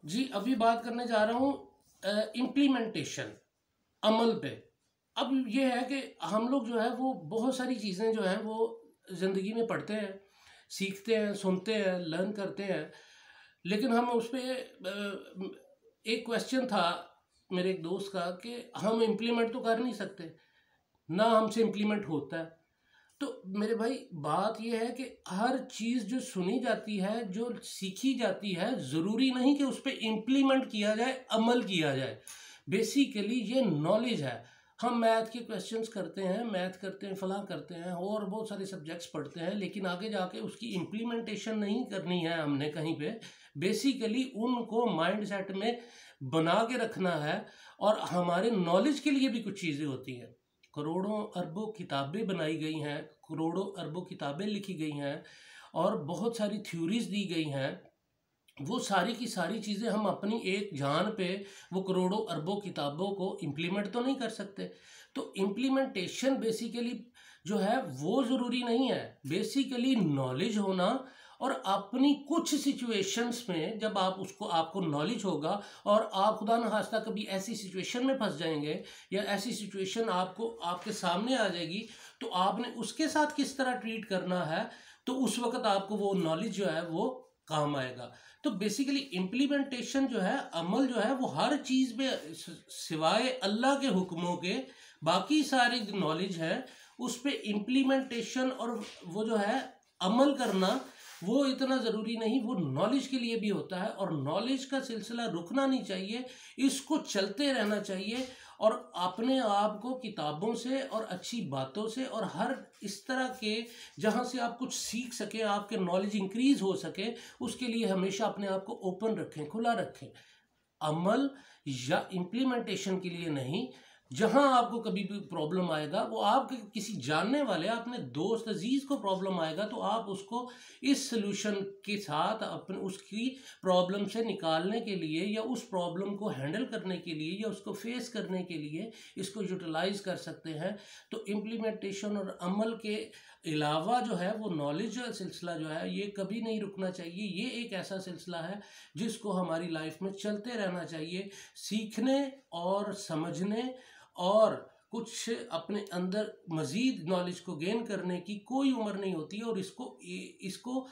जी, अभी बात करने जा रहा हूँ इम्प्लीमेंटेशन, अमल पे। अब ये है कि हम लोग जो है वो बहुत सारी चीज़ें जो हैं वो ज़िंदगी में पढ़ते हैं, सीखते हैं, सुनते हैं, लर्न करते हैं, लेकिन हम उस पे एक क्वेश्चन था मेरे एक दोस्त का कि हम इम्प्लीमेंट तो कर नहीं सकते, ना हमसे इम्प्लीमेंट होता है। तो मेरे भाई बात यह है कि हर चीज़ जो सुनी जाती है, जो सीखी जाती है, ज़रूरी नहीं कि उस पे इम्प्लीमेंट किया जाए, अमल किया जाए। बेसिकली ये नॉलेज है। हम मैथ के क्वेश्चंस करते हैं, मैथ करते हैं, फलां करते हैं और बहुत सारे सब्जेक्ट्स पढ़ते हैं, लेकिन आगे जाके उसकी इम्प्लीमेंटेशन नहीं करनी है हमने कहीं पे। बेसिकली उनको माइंड सेट में बना के रखना है और हमारे नॉलेज के लिए भी कुछ चीज़ें होती हैं। करोड़ों अरबों किताबें बनाई गई हैं, करोड़ों अरबों किताबें लिखी गई हैं और बहुत सारी थ्योरीज दी गई हैं। वो सारी की सारी चीज़ें हम अपनी एक जान पे वो करोड़ों अरबों किताबों को इम्प्लीमेंट तो नहीं कर सकते। तो इम्प्लीमेंटेशन बेसिकली जो है वो ज़रूरी नहीं है। बेसिकली नॉलेज होना और अपनी कुछ सिचुएशंस में जब आप उसको आपको नॉलेज होगा और आप खुदा न खास्ता कभी ऐसी सिचुएशन में फंस जाएंगे या ऐसी सिचुएशन आपको आपके सामने आ जाएगी, तो आपने उसके साथ किस तरह ट्रीट करना है, तो उस वक्त आपको वो नॉलेज जो है वो काम आएगा। तो बेसिकली इम्प्लीमेंटेशन जो है, अमल जो है वो हर चीज़ में सिवाय अल्लाह के हुक्मों के बाकी सारे नॉलेज है उस पे इम्प्लीमेंटेशन और वो जो है अमल करना वो इतना ज़रूरी नहीं, वो नॉलेज के लिए भी होता है और नॉलेज का सिलसिला रुकना नहीं चाहिए, इसको चलते रहना चाहिए और अपने आप को किताबों से और अच्छी बातों से और हर इस तरह के जहाँ से आप कुछ सीख सकें, आपके नॉलेज इंक्रीज हो सके, उसके लिए हमेशा अपने आप को ओपन रखें, खुला रखें। अमल या इम्प्लीमेंटेशन के लिए नहीं। जहां आपको कभी भी प्रॉब्लम आएगा, वो आपके किसी जानने वाले अपने दोस्त अजीज को प्रॉब्लम आएगा, तो आप उसको इस सलूशन के साथ अपने उसकी प्रॉब्लम से निकालने के लिए या उस प्रॉब्लम को हैंडल करने के लिए या उसको फेस करने के लिए इसको यूटिलाइज कर सकते हैं। तो इम्प्लीमेंटेशन और अमल के अलावा जो है वो नॉलेज का सिलसिला जो है ये कभी नहीं रुकना चाहिए। ये एक ऐसा सिलसिला है जिसको हमारी लाइफ में चलते रहना चाहिए। सीखने और समझने और कुछ अपने अंदर मज़ीद नॉलेज को गेन करने की कोई उम्र नहीं होती है और इसको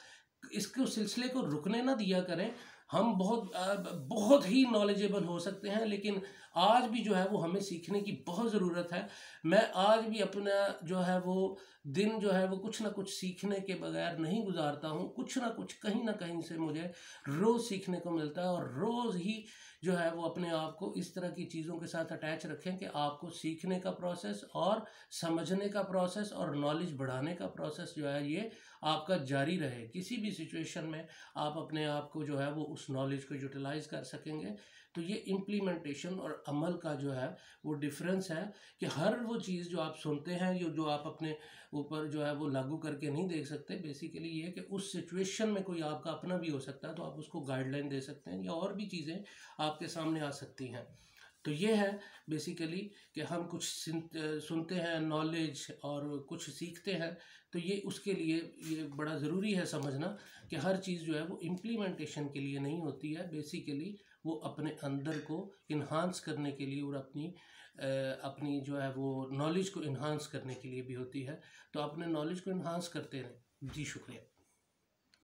इसको सिलसिले को रुकने ना दिया करें। हम बहुत ही नॉलेजेबल हो सकते हैं, लेकिन आज भी जो है वो हमें सीखने की बहुत ज़रूरत है। मैं आज भी अपना जो है वो दिन जो है वो कुछ ना कुछ सीखने के बगैर नहीं गुजारता हूँ। कुछ ना कुछ कहीं ना कहीं से मुझे रोज़ सीखने को मिलता है और रोज़ ही जो है वो अपने आप को इस तरह की चीज़ों के साथ अटैच रखें कि आपको सीखने का प्रोसेस और समझने का प्रोसेस और नॉलेज बढ़ाने का प्रोसेस जो है ये आपका जारी रहे। किसी भी सिचुएशन में आप अपने आप को जो है वो उस नॉलेज को यूटिलाइज कर सकेंगे। तो ये इम्प्लीमेंटेशन और अमल का जो है वो डिफरेंस है कि हर वो चीज़ जो आप सुनते हैं, जो आप अपने ऊपर जो है वो लागू करके नहीं देख सकते। बेसिकली ये है कि उस सिचुएशन में कोई आपका अपना भी हो सकता है, तो आप उसको गाइडलाइन दे सकते हैं या और भी चीज़ें आपके सामने आ सकती हैं। तो ये है बेसिकली कि हम कुछ सुनते हैं नॉलेज और कुछ सीखते हैं, तो ये उसके लिए ये बड़ा ज़रूरी है समझना कि हर चीज़ जो है वो इम्प्लीमेंटेशन के लिए नहीं होती है। बेसिकली वो अपने अंदर को इन्हांस करने के लिए और अपनी जो है वो नॉलेज को इन्हांस करने के लिए भी होती है। तो अपने नॉलेज को इन्हांस करते रहें। जी शुक्रिया।